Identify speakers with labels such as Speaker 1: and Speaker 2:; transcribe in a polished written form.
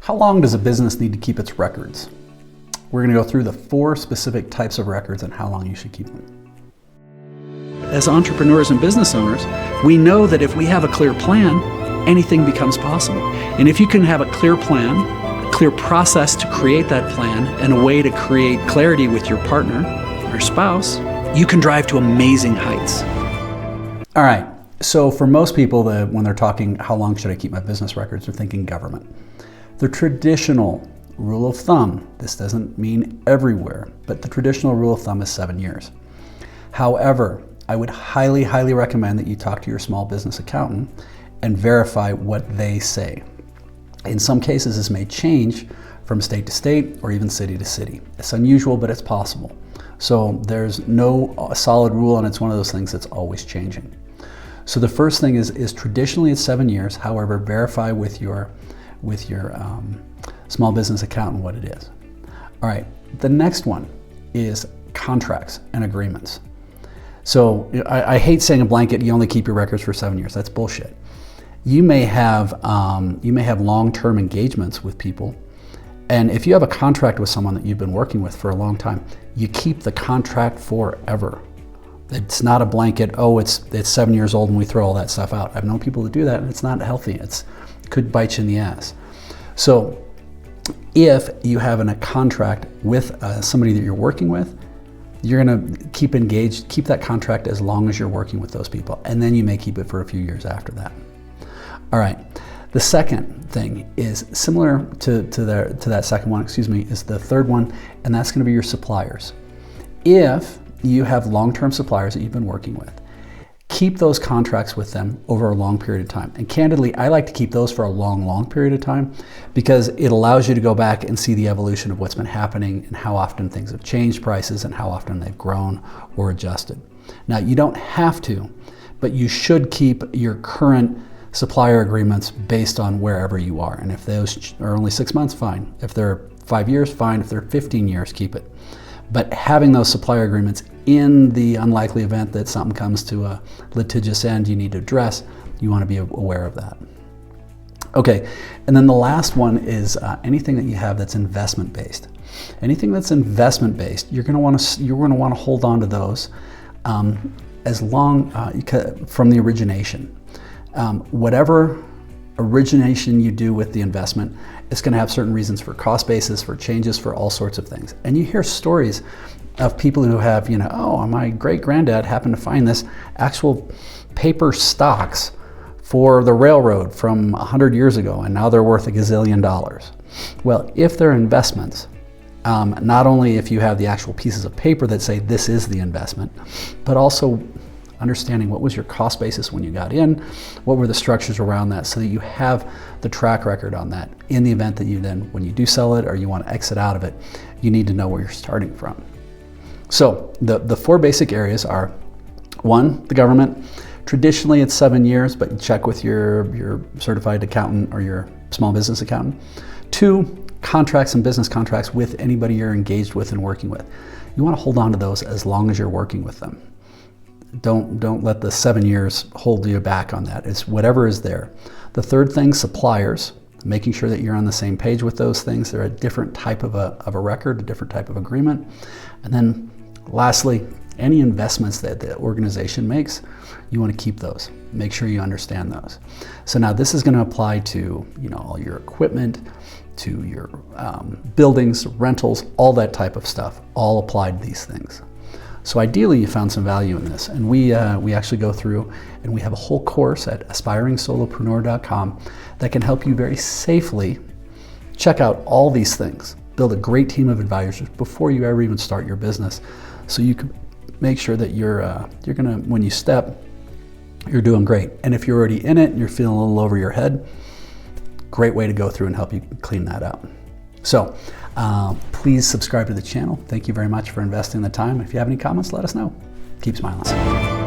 Speaker 1: How long does a business need to keep its records? We're going to go through the 4 specific types of records and how long you should keep them. As entrepreneurs and business owners, we know that if we have a clear plan, anything becomes possible. And if you can have a clear plan, a clear process to create that plan, and a way to create clarity with your partner or spouse, you can drive to amazing heights. All right, so for most people, when they're talking, how long should I keep my business records, they're thinking government. The traditional rule of thumb, this doesn't mean everywhere, but the traditional rule of thumb is 7 years. However, I would highly, highly recommend that you talk to your small business accountant and verify what they say. In some cases, this may change from state to state or even city to city. It's unusual, but it's possible. So there's no solid rule, and it's one of those things that's always changing. So the first thing is traditionally it's 7 years. However, verify with your small business accountant what it is. All right, the next one is contracts and agreements. So I hate saying a blanket, you only keep your records for 7 years. That's bullshit. You may have long-term engagements with people, and if you have a contract with someone that you've been working with for a long time, you keep the contract forever. It's not a blanket, oh, it's 7 years old and we throw all that stuff out. I've known people that do that, and it's not healthy. It could bite you in the ass. So if you have a contract with somebody that you're working with, you're going to keep engaged, keep that contract as long as you're working with those people, and then you may keep it for a few years after that. All right, the second thing is similar to that second one, is the third one, and that's going to be your suppliers. If you have long-term suppliers that you've been working with, keep those contracts with them over a long period of time. And candidly, I like to keep those for a long period of time because it allows you to go back and see the evolution of what's been happening and how often things have changed prices and how often they've grown or adjusted. Now, you don't have to, but you should keep your current supplier agreements based on wherever you are. And if those are only 6 months, fine. If they're 5 years, fine. If they're 15 years, keep it. But having those supplier agreements in the unlikely event that something comes to a litigious end you need to address, you want to be aware of that. Okay, and then the last one is anything that you have that's investment based. Anything that's investment based, you're going to want to hold on to those as long from the origination. Whatever origination you do with the investment, it's going to have certain reasons for cost basis, for changes, for all sorts of things. And you hear stories of people who have, oh, my great granddad happened to find this actual paper stocks for the railroad from 100 years ago, and now they're worth $1 gazillion. Well, if they're investments, not only if you have the actual pieces of paper that say this is the investment, but also understanding what was your cost basis when you got in, what were the structures around that, so that you have the track record on that. In the event that you then, when you do sell it or you want to exit out of it, you need to know where you're starting from. So the 4 basic areas are: 1, the government. Traditionally it's 7 years, but you check with your certified accountant or your small business accountant. 2, contracts and business contracts with anybody you're engaged with and working with. You want to hold on to those as long as you're working with them. Don't let the 7 years hold you back on that. It's whatever is there. The third thing, suppliers, making sure that you're on the same page with those things. They're a different type of a record, a different type of agreement. And then lastly, any investments that the organization makes, you want to keep those. Make sure you understand those. So now this is going to apply to all your equipment, to your buildings, rentals, all that type of stuff, all apply to these things. So ideally you found some value in this, and we actually go through and we have a whole course at aspiringsolopreneur.com that can help you very safely check out all these things, build a great team of advisors before you ever even start your business, so you can make sure that you're gonna, when you step, you're doing great. And if you're already in it and you're feeling a little over your head, great way to go through and help you clean that out. So please subscribe to the channel. Thank you very much for investing the time. If you have any comments, let us know. Keep smiling.